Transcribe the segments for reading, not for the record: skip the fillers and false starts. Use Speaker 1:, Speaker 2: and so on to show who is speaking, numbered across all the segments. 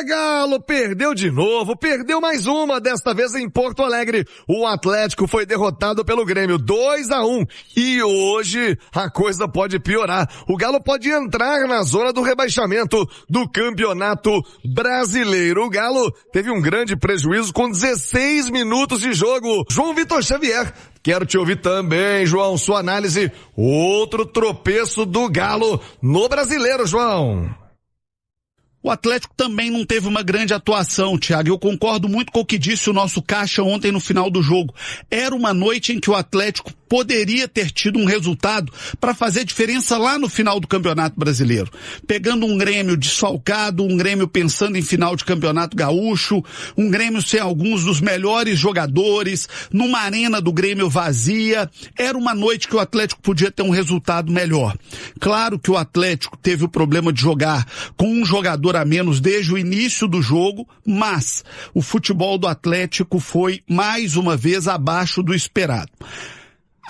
Speaker 1: Galo, perdeu de novo, perdeu mais uma, desta vez em Porto Alegre. O Atlético foi derrotado pelo Grêmio 2-1 e hoje a coisa pode piorar. O Galo pode entrar na zona do rebaixamento do Campeonato Brasileiro. O Galo teve um grande prejuízo com 16 minutos de jogo. João Vitor Xavier, quero te ouvir também, João, sua análise. Outro tropeço do Galo no Brasileiro, João.
Speaker 2: O Atlético também não teve uma grande atuação, Thiago. Eu concordo muito com o que disse o nosso Caixa ontem no final do jogo. Era uma noite em que o Atlético poderia ter tido um resultado para fazer diferença lá no final do Campeonato Brasileiro. Pegando um Grêmio desfalcado, um Grêmio pensando em final de Campeonato Gaúcho, um Grêmio sem alguns dos melhores jogadores, numa arena do Grêmio vazia. Era uma noite que o Atlético podia ter um resultado melhor. Claro que o Atlético teve o problema de jogar com um jogador a menos desde o início do jogo, mas o futebol do Atlético foi mais uma vez abaixo do esperado.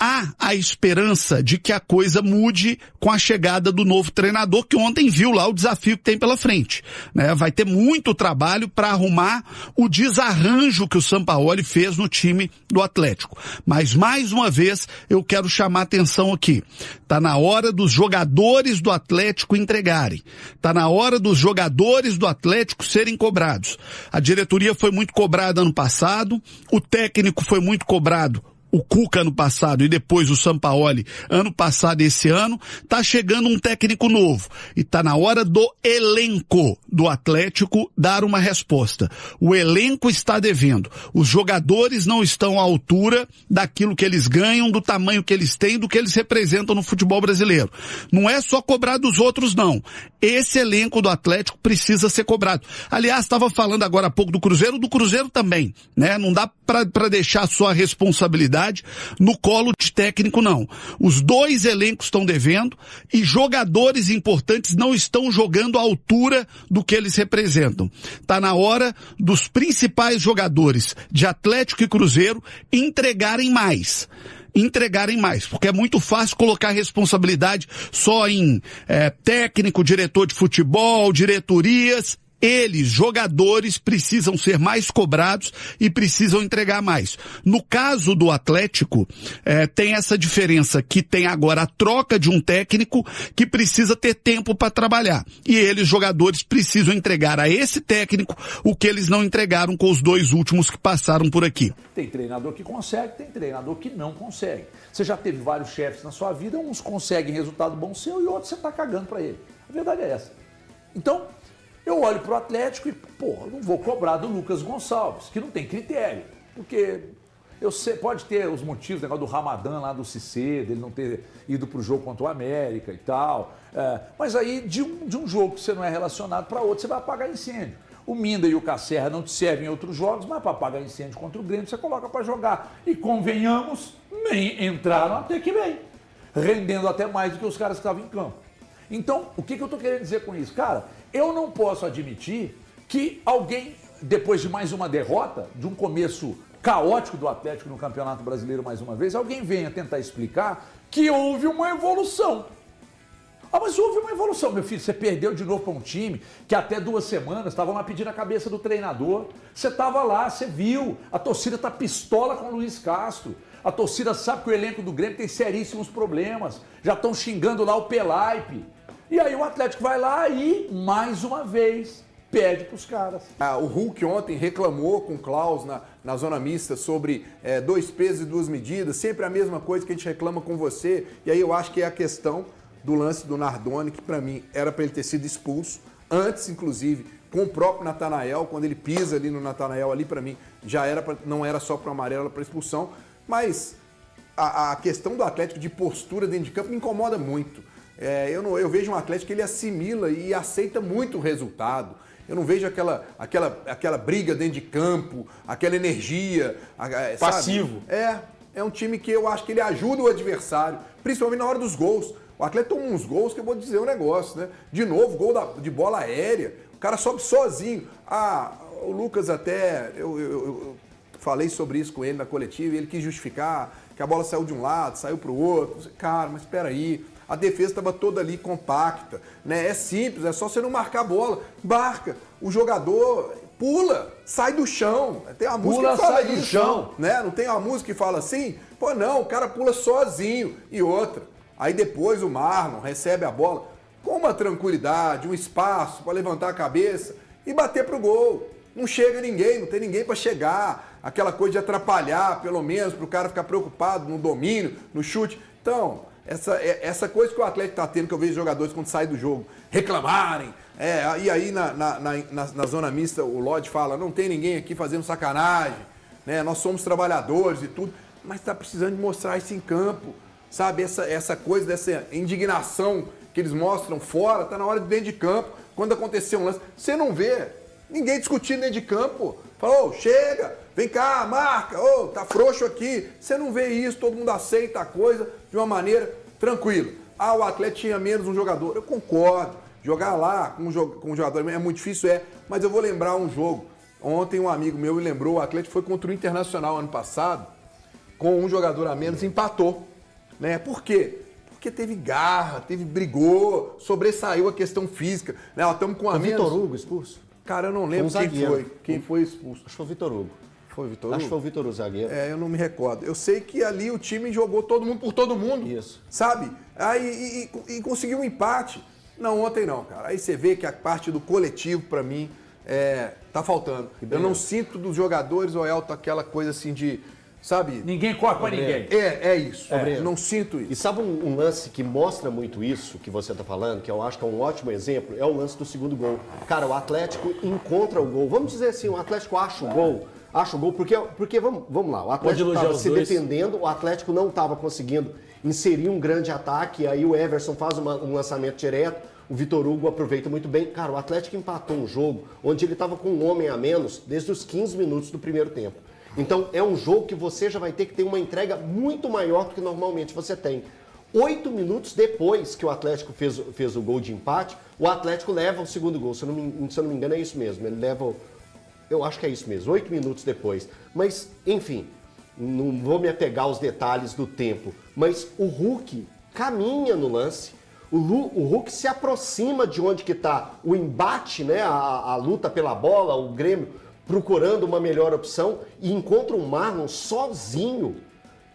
Speaker 2: Há a esperança de que a coisa mude com a chegada do novo treinador, que ontem viu lá o desafio que tem pela frente, né? Vai ter muito trabalho para arrumar o desarranjo que o Sampaoli fez no time do Atlético. Mas, mais uma vez, eu quero chamar a atenção aqui. Tá na hora dos jogadores do Atlético entregarem. Tá na hora dos jogadores do Atlético serem cobrados. A diretoria foi muito cobrada ano passado, o técnico foi muito cobrado, o Cuca ano passado e depois o Sampaoli ano passado e esse ano. Tá chegando um técnico novo e tá na hora do elenco do Atlético dar uma resposta. O elenco está devendo. Os jogadores não estão à altura daquilo que eles ganham, do tamanho que eles têm, do que eles representam no futebol brasileiro. Não é só cobrar dos outros, não. Esse elenco do Atlético precisa ser cobrado. Aliás, estava falando agora há pouco do Cruzeiro também, né? Não dá para deixar só a responsabilidade no colo de técnico, não. Os dois elencos estão devendo e jogadores importantes não estão jogando à altura do que eles representam. Tá na hora dos principais jogadores de Atlético e Cruzeiro entregarem mais, porque é muito fácil colocar a responsabilidade só em técnico, diretor de futebol, diretorias. Eles, jogadores, precisam ser mais cobrados e precisam entregar mais. No caso do Atlético, tem essa diferença que tem agora a troca de um técnico que precisa ter tempo para trabalhar. E eles, jogadores, precisam entregar a esse técnico o que eles não entregaram com os dois últimos que passaram por aqui.
Speaker 3: Tem treinador que consegue, tem treinador que não consegue. Você já teve vários chefes na sua vida, uns conseguem resultado bom seu e outros você está cagando para ele. A verdade é essa. Então, eu olho para o Atlético e, eu não vou cobrar do Lucas Gonçalves, que não tem critério. Porque eu sei, pode ter os motivos, negócio do Ramadã lá do Cicê, dele não ter ido para o jogo contra o América e tal. Mas aí, de um jogo que você não é relacionado para outro, você vai apagar incêndio. O Minda e o Cacerra não te servem em outros jogos, mas para apagar incêndio contra o Grêmio, você coloca para jogar. E convenhamos, nem entraram até que bem, rendendo até mais do que os caras que estavam em campo. Então, o que eu estou querendo dizer com isso? Cara, eu não posso admitir que alguém, depois de mais uma derrota, de um começo caótico do Atlético no Campeonato Brasileiro mais uma vez, alguém venha tentar explicar que houve uma evolução. Mas houve uma evolução, meu filho. Você perdeu de novo para um time que até 2 semanas estavam lá pedindo a cabeça do treinador. Você estava lá, você viu. A torcida está pistola com o Luiz Castro. A torcida sabe que o elenco do Grêmio tem seríssimos problemas. Já estão xingando lá o Pelaipe. E aí o Atlético vai lá e, mais uma vez, pede para os caras.
Speaker 4: O Hulk ontem reclamou com o Klaus na zona mista sobre 2 pesos e 2 medidas, sempre a mesma coisa que a gente reclama com você. E aí eu acho que é a questão do lance do Nardoni, que para mim era para ele ter sido expulso, antes inclusive com o próprio Natanael, quando ele pisa ali no Natanael, ali para mim já era não era só para o amarelo, era para expulsão. Mas a questão do Atlético de postura dentro de campo me incomoda muito. Eu vejo um Atlético que ele assimila e aceita muito o resultado. Eu não vejo aquela briga dentro de campo, aquela energia.
Speaker 5: Passivo.
Speaker 4: Sabe? É um time que eu acho que ele ajuda o adversário, principalmente na hora dos gols. O Atlético toma uns gols que eu vou dizer um negócio, né? De novo, gol de bola aérea. O cara sobe sozinho. O Lucas até... Eu falei sobre isso com ele na coletiva e ele quis justificar que a bola saiu de um lado, saiu para o outro. Cara, mas espera aí. A defesa estava toda ali compacta, né? É simples, é só você não marcar a bola. Marca, o jogador pula, sai do chão. Tem uma música que fala
Speaker 3: sai do
Speaker 4: isso,
Speaker 3: chão.
Speaker 4: né? Não tem uma música que fala assim? Pô, não, o cara pula sozinho. E outra, aí depois o Marlon recebe a bola com uma tranquilidade, um espaço para levantar a cabeça e bater pro gol. Não chega ninguém, não tem ninguém para chegar. Aquela coisa de atrapalhar, pelo menos, para o cara ficar preocupado no domínio, no chute. Então, essa coisa que o Atlético está tendo, que eu vejo jogadores quando saem do jogo reclamarem. E aí na zona mista o Lodge fala, não tem ninguém aqui fazendo sacanagem, né? Nós somos trabalhadores e tudo, mas está precisando de mostrar isso em campo, sabe? Essa coisa, dessa indignação que eles mostram fora, está na hora de dentro de campo, quando acontecer um lance. Você não vê ninguém discutindo dentro de campo. Fala, chega, vem cá, marca, tá frouxo aqui. Você não vê isso, todo mundo aceita a coisa de uma maneira tranquila. O Atlético tinha menos um jogador. Eu concordo. Jogar lá com um jogador é muito difícil, mas eu vou lembrar um jogo. Ontem um amigo meu me lembrou, o Atlético foi contra o Internacional ano passado, com um jogador a menos, empatou. Né? Por quê? Porque teve garra, brigou, sobressaiu a questão física. Né? Estamos com a menos.
Speaker 5: Vitor Hugo expulso?
Speaker 4: Cara, eu não lembro quem foi expulso.
Speaker 5: Acho que foi o Vitor Hugo.
Speaker 4: Foi o Vitor Hugo?
Speaker 5: Acho que foi o Vitor Hugo, zagueiro.
Speaker 4: Eu não me recordo. Eu sei que ali o time jogou todo mundo por todo mundo.
Speaker 5: Isso.
Speaker 4: Sabe? Aí e conseguiu um empate. Não, ontem não, cara. Aí você vê que a parte do coletivo, pra mim, tá faltando. Eu não sinto dos jogadores, Elton, aquela coisa assim de, sabe?
Speaker 3: Ninguém corre pra ninguém.
Speaker 4: É isso. Não sinto isso.
Speaker 5: E sabe um lance que mostra muito isso que você está falando, que eu acho que é um ótimo exemplo, é o lance do segundo gol. Cara, o Atlético encontra o gol. Vamos dizer assim, o Atlético acha o gol. Porque vamos lá, o Atlético estava se defendendo, o Atlético não estava conseguindo inserir um grande ataque, aí o Everson faz um lançamento direto, o Vitor Hugo aproveita muito bem. Cara, o Atlético empatou um jogo onde ele estava com um homem a menos desde os 15 minutos do primeiro tempo. Então é um jogo que você já vai ter que ter uma entrega muito maior do que normalmente você tem. 8 minutos depois que o Atlético fez o gol de empate, o Atlético leva o segundo gol. Se eu não me engano é isso mesmo, ele leva... Eu acho que é isso mesmo, 8 minutos depois. Mas, enfim, não vou me apegar aos detalhes do tempo, mas o Hulk caminha no lance, o Hulk se aproxima de onde que está o embate, né, a luta pela bola, o Grêmio procurando uma melhor opção e encontra o Marlon sozinho,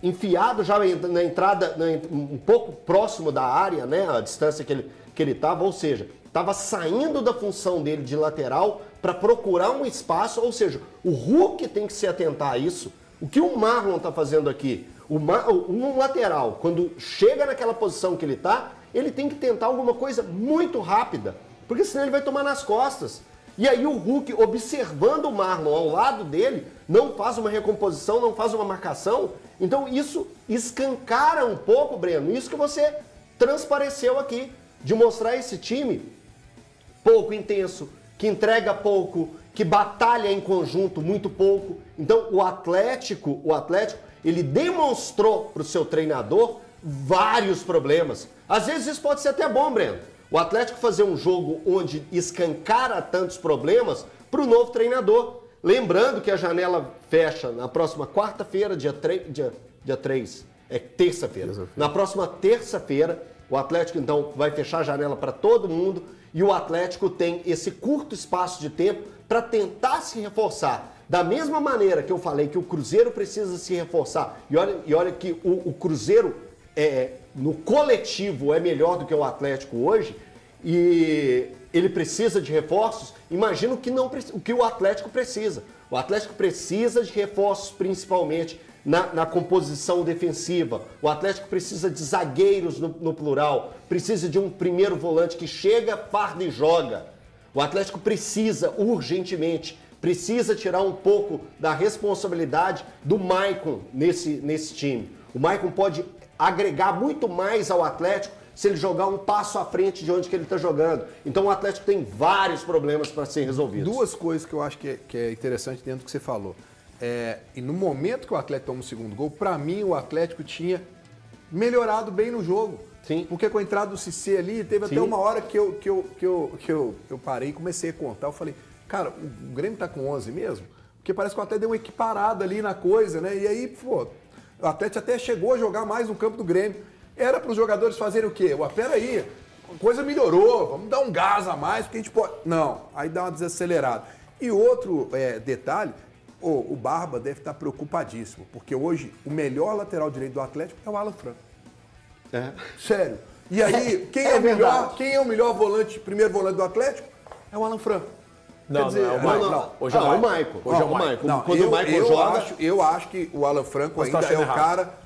Speaker 5: enfiado já na entrada, um pouco próximo da área, né, a distância que ele estava, ou seja, estava saindo da função dele de lateral para procurar um espaço, ou seja, o Hulk tem que se atentar a isso. O que o Marlon está fazendo aqui? Um lateral, quando chega naquela posição que ele está, ele tem que tentar alguma coisa muito rápida, porque senão ele vai tomar nas costas. E aí o Hulk, observando o Marlon ao lado dele, não faz uma recomposição, não faz uma marcação. Então isso escancara um pouco, Breno, isso que você transpareceu aqui, de mostrar esse time pouco intenso, que entrega pouco, que batalha em conjunto muito pouco. Então o Atlético, ele demonstrou para o seu treinador vários problemas. Às vezes isso pode ser até bom, Breno. O Atlético fazer um jogo onde escancara tantos problemas para o novo treinador. Lembrando que a janela fecha na próxima quarta-feira, dia 3, terça-feira. Na próxima terça-feira, o Atlético então vai fechar a janela para todo mundo e o Atlético tem esse curto espaço de tempo para tentar se reforçar. Da mesma maneira que eu falei que o Cruzeiro precisa se reforçar, e olha que o Cruzeiro no coletivo é melhor do que o Atlético hoje, e ele precisa de reforços, imagina o que o Atlético precisa. O Atlético precisa de reforços principalmente na composição defensiva. O Atlético precisa de zagueiros no plural, precisa de um primeiro volante que chega, farda e joga. O Atlético precisa urgentemente, precisa tirar um pouco da responsabilidade do Maicon nesse time. O Maicon pode agregar muito mais ao Atlético se ele jogar um passo à frente de onde que ele está jogando. Então o Atlético tem vários problemas para serem resolvidos.
Speaker 4: Duas coisas que eu acho que é interessante dentro do que você falou. E no momento que o Atlético toma o segundo gol, para mim o Atlético tinha melhorado bem no jogo.
Speaker 5: Sim.
Speaker 4: Porque com a entrada do Cissé ali, teve até uma hora que eu parei e comecei a contar. Eu falei, cara, o Grêmio tá com 11 mesmo? Porque parece que o Atlético deu uma equiparada ali na coisa, né? E aí, o Atlético até chegou a jogar mais no campo do Grêmio. era para os jogadores fazerem o quê? Peraí, a coisa melhorou, vamos dar um gás a mais, porque a gente pode... Não, aí dá uma desacelerada. E outro detalhe, o Barba deve estar preocupadíssimo, porque hoje o melhor lateral direito do Atlético é o Alan Franco. Sério. E aí, quem é o melhor volante, primeiro volante do Atlético? É o Alan Franco.
Speaker 6: Não,
Speaker 4: Quer dizer,
Speaker 6: não é o Michael.
Speaker 5: Não.
Speaker 6: Hoje é o Michael.
Speaker 5: Hoje é o Michael.
Speaker 4: Não,
Speaker 5: Quando o Michael joga...
Speaker 4: eu acho que o Alan Franco
Speaker 6: Você tá
Speaker 4: ainda é
Speaker 6: achando
Speaker 4: o
Speaker 6: errado.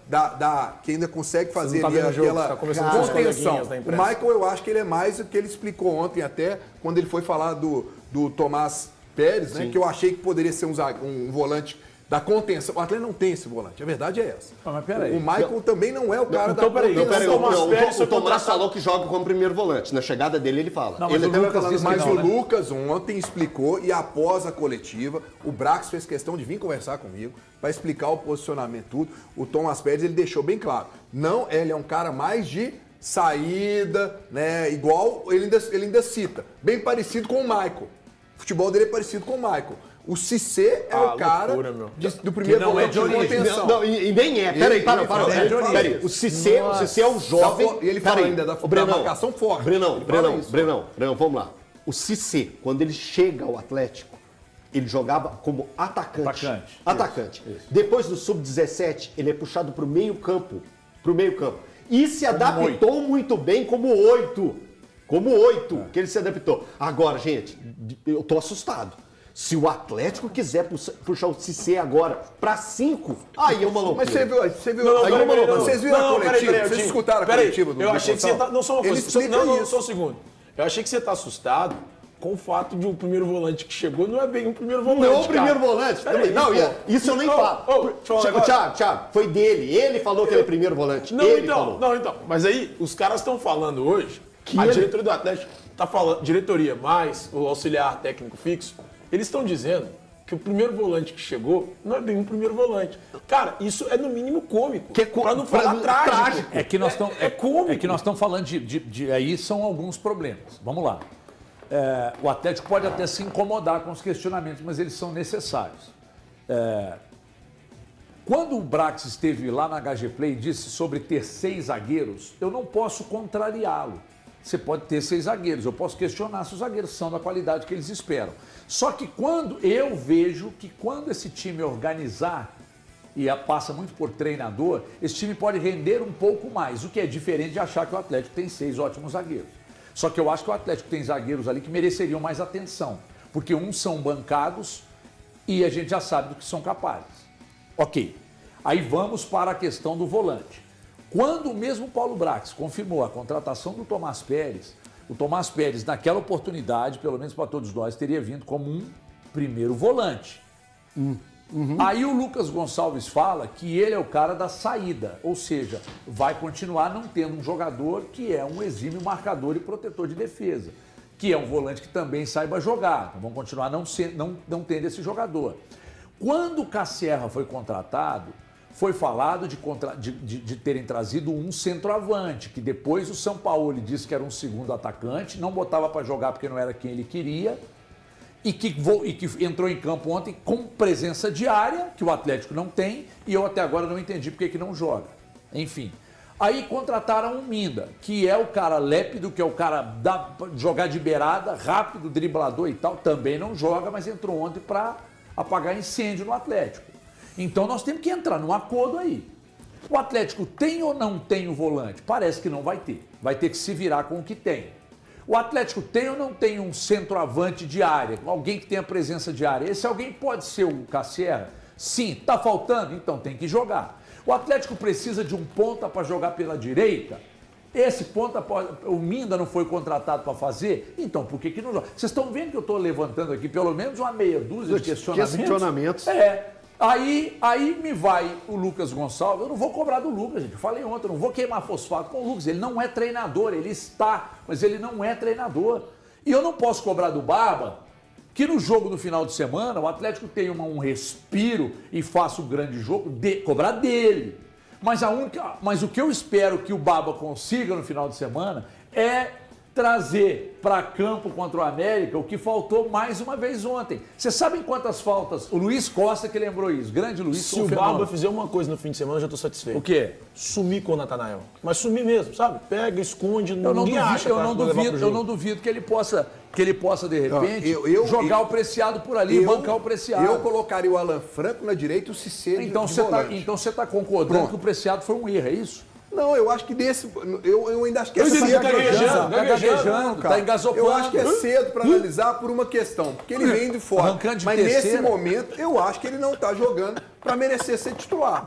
Speaker 4: cara que ainda consegue fazer
Speaker 6: Você não tá
Speaker 4: ali
Speaker 6: vendo o jogo,
Speaker 4: aquela
Speaker 6: você tá conversando com os
Speaker 4: contenção.
Speaker 6: coleguinhas da
Speaker 4: O
Speaker 6: imprensa.
Speaker 4: Michael, eu acho que ele é mais o que ele explicou ontem até, quando ele foi falar do Tomás Pérez, né? Que eu achei que poderia ser um volante da contenção. O Atlético não tem esse volante, a verdade é essa.
Speaker 3: Mas peraí.
Speaker 4: O Michael também não é o cara
Speaker 6: Então,
Speaker 4: da
Speaker 6: peraí,
Speaker 4: contenção.
Speaker 5: O Tomás falou que joga como primeiro volante. Na chegada dele, ele fala.
Speaker 3: Não, mas
Speaker 5: ele
Speaker 3: o
Speaker 5: até vai
Speaker 3: Lucas
Speaker 5: falar
Speaker 3: disse
Speaker 4: Mas
Speaker 3: que não,
Speaker 4: o
Speaker 3: né?
Speaker 4: Lucas ontem explicou e após a coletiva, o Brax fez questão de vir conversar comigo para explicar o posicionamento tudo. O Tomás Pérez, ele deixou bem claro. Não, ele é um cara mais de saída, né? Igual ele ainda cita, bem parecido com o Michael. O futebol dele é parecido com o Michael. O Cissé é o cara
Speaker 6: loucura, meu.
Speaker 4: do primeiro
Speaker 3: Que não é
Speaker 4: volante
Speaker 3: de origem.
Speaker 4: contenção.
Speaker 5: Não, e nem é. Peraí, para. Peraí. O Cissé é o jovem.
Speaker 4: E ele fala
Speaker 5: Peraí,
Speaker 4: ainda da
Speaker 5: Brenão,
Speaker 4: marcação forte.
Speaker 5: Brenão,
Speaker 4: Ele fala isso.
Speaker 5: Brenão, vamos lá. O Cissé, quando ele chega ao Atlético, ele jogava como atacante.
Speaker 3: Isso.
Speaker 5: Depois do Sub-17, ele é puxado para o meio campo. E se adaptou muito bem como 8. Que ele se adaptou. Agora, gente, eu tô assustado. Se o Atlético quiser puxar o Cissé agora para 5, aí é uma loucura.
Speaker 4: Mas você viu
Speaker 6: Não,
Speaker 4: aí
Speaker 6: peraí,
Speaker 4: uma loucura.
Speaker 6: não,
Speaker 4: Vocês viram a coletiva?
Speaker 6: peraí,
Speaker 4: Vocês escutaram a
Speaker 6: peraí,
Speaker 4: coletiva do
Speaker 6: eu achei que você tá... Não, só uma
Speaker 4: Ele
Speaker 6: coisa.
Speaker 4: explica
Speaker 6: Não,
Speaker 4: isso.
Speaker 6: só um segundo. Eu achei que você tá assustado com o fato de o primeiro volante que chegou não é bem um primeiro volante,
Speaker 5: Não, o primeiro volante.
Speaker 6: Peraí,
Speaker 5: Não,
Speaker 6: pô.
Speaker 5: isso eu nem
Speaker 6: Não,
Speaker 5: falo.
Speaker 6: deixa eu falar um negócio.
Speaker 5: Thiago, foi dele. Ele falou que ele é primeiro volante. Ele falou.
Speaker 6: Mas aí, os caras estão falando hoje,
Speaker 5: Que
Speaker 6: a
Speaker 5: ele-
Speaker 6: diretoria do Atlético tá falando, diretoria mais o auxiliar técnico fixo, eles estão dizendo que o primeiro volante que chegou não é bem um primeiro volante. Cara, isso é no mínimo cômico. Pra não falar trágico.
Speaker 3: É que nós estamos
Speaker 6: cômico.
Speaker 3: é que nós estamos falando aí são alguns problemas. Vamos lá. O Atlético pode até se incomodar com os questionamentos, mas eles são necessários. Quando o Brax esteve lá na HG Play e disse sobre ter 6 zagueiros, eu não posso contrariá-lo. Você pode ter 6 zagueiros, eu posso questionar se os zagueiros são da qualidade que eles esperam. Só que eu vejo que quando esse time organizar, e passa muito por treinador, esse time pode render um pouco mais, o que é diferente de achar que o Atlético tem 6 ótimos zagueiros. Só que eu acho que o Atlético tem zagueiros ali que mereceriam mais atenção, porque uns são bancados e a gente já sabe do que são capazes. Ok, aí vamos para a questão do volante. Quando o mesmo Paulo Brax confirmou a contratação do Tomás Pérez, o Tomás Pérez, naquela oportunidade, pelo menos para todos nós, teria vindo como um primeiro volante. Aí o Lucas Gonçalves fala que ele é o cara da saída, ou seja, vai continuar não tendo um jogador que é um exímio marcador e protetor de defesa, que é um volante que também saiba jogar. Então vão continuar não tendo esse jogador. Quando o Casserra foi contratado, foi falado de terem trazido um centroavante, que depois o Sampaoli disse que era um segundo atacante, não botava para jogar porque não era quem ele queria, e que entrou em campo ontem com presença diária, que o Atlético não tem, e eu até agora não entendi porque que não joga. Enfim. Aí contrataram um Minda, que é o cara lépido, que é o cara da jogar de beirada, rápido, driblador e tal, também não joga, mas entrou ontem para apagar incêndio no Atlético. Então nós temos que entrar num acordo aí. O Atlético tem ou não tem o volante? Parece que não vai ter. Vai ter que se virar com o que tem. O Atlético tem ou não tem um centroavante de área? Alguém que tenha presença de área? Esse alguém pode ser o Casserra? Sim. Está faltando? Então tem que jogar. O Atlético precisa de um ponta para jogar pela direita? Esse ponta, o Minda não foi contratado para fazer? Então por que não joga? Vocês estão vendo que eu estou levantando aqui pelo menos uma meia dúzia de questionamentos? Aí me vai o Lucas Gonçalves, eu não vou cobrar do Lucas, gente, eu falei ontem, eu não vou queimar fosfato com o Lucas, ele não é treinador, ele está, mas ele não é treinador. E eu não posso cobrar do Barba, que no jogo do final de semana, o Atlético tem um respiro e faça um grande jogo, cobrar dele. Mas o que eu espero que o Barba consiga no final de semana é trazer para campo contra o América o que faltou mais uma vez ontem. Vocês sabem quantas faltas? O Luiz Costa que lembrou isso. Grande Luiz.
Speaker 6: Se o Barba fizer uma coisa no fim de semana, eu já estou satisfeito.
Speaker 3: O quê?
Speaker 6: Sumir com o Natanael. Mas sumir mesmo, sabe? Pega, esconde,
Speaker 3: Eu não duvido que ele possa, de repente, jogar o Preciado por ali, bancar o Preciado.
Speaker 4: Eu colocaria o Alan Franco na direita e o Cicero
Speaker 3: então
Speaker 4: de volante.
Speaker 3: Então você está concordando que o Preciado foi um erro, é isso?
Speaker 4: Não, eu acho que desse. Eu ainda acho que
Speaker 3: gaguejando, tá engasopando.
Speaker 4: Eu acho que é cedo para analisar por uma questão. Porque ele vem de fora. Mas nesse momento, eu acho que ele não está jogando para merecer ser titular.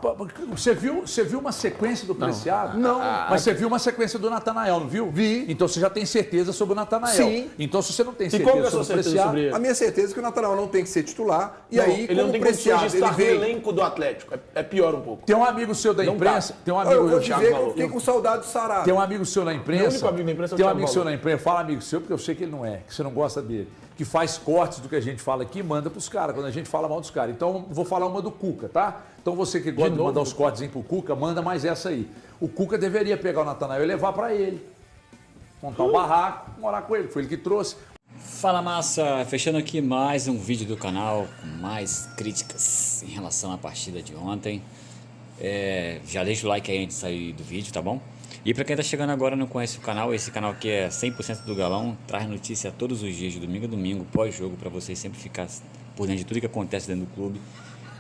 Speaker 3: Você viu uma sequência do Preciado?
Speaker 4: Não.
Speaker 3: Mas você viu uma sequência do Natanael, não viu?
Speaker 4: Vi.
Speaker 3: Então você já tem certeza sobre o Natanael.
Speaker 4: Sim.
Speaker 3: Então se você não tem
Speaker 6: qual que é
Speaker 3: certeza
Speaker 6: a sua
Speaker 3: sobre o
Speaker 6: certeza
Speaker 3: Preciado...
Speaker 6: sobre ele?
Speaker 4: A minha certeza é que o Natanael não tem que ser titular. E
Speaker 6: Não,
Speaker 4: aí,
Speaker 6: ele não
Speaker 4: como
Speaker 6: tem
Speaker 4: o
Speaker 6: condições
Speaker 4: Preciado,
Speaker 6: de
Speaker 4: ele
Speaker 6: estar no
Speaker 4: vem...
Speaker 6: elenco do Atlético. É pior um pouco.
Speaker 3: Tem um amigo seu da
Speaker 6: Não
Speaker 3: imprensa...
Speaker 6: dá.
Speaker 3: Tem um
Speaker 4: Eu
Speaker 3: amigo...
Speaker 4: vou dizer que eu fiquei com saudade do Sarado.
Speaker 3: Tem um amigo seu na imprensa.
Speaker 6: Meu único amigo da imprensa é o
Speaker 3: Tem um
Speaker 6: Thiago
Speaker 3: amigo seu
Speaker 6: Valor.
Speaker 3: na imprensa. Fala amigo seu, porque eu sei que ele não é, que você não gosta dele. Que faz cortes do que a gente fala aqui e manda pros caras, quando a gente fala mal dos caras. Então, vou falar uma do Cuca, tá? Então, você que gosta de mandar os cortes pro Cuca, manda mais essa aí. O Cuca deveria pegar o Natanael e levar pra ele. Montar um barraco, morar com ele. Foi ele que trouxe.
Speaker 7: Fala massa, fechando aqui mais um vídeo do canal com mais críticas em relação à partida de ontem. Já deixa o like aí antes de sair do vídeo, tá bom? E pra quem tá chegando agora e não conhece o canal, esse canal aqui é 100% do Galão, traz notícia todos os dias, de domingo a domingo, pós-jogo, pra vocês sempre ficar por dentro de tudo que acontece dentro do clube.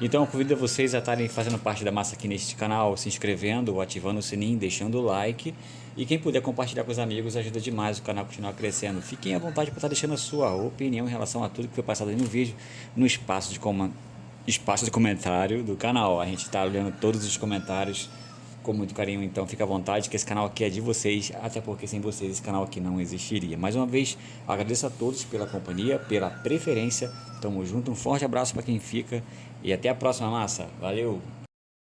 Speaker 7: Então eu convido vocês a estarem fazendo parte da massa aqui neste canal, se inscrevendo, ativando o sininho, deixando o like. E quem puder compartilhar com os amigos ajuda demais o canal a continuar crescendo. Fiquem à vontade para estar deixando a sua opinião em relação a tudo que foi passado aí no vídeo, no espaço de comentário do canal. A gente está olhando todos os comentários com muito carinho, então fica à vontade que esse canal aqui é de vocês, até porque sem vocês esse canal aqui não existiria. Mais uma vez, agradeço a todos pela companhia, pela preferência. Tamo junto, um forte abraço para quem fica e até a próxima, massa. Valeu!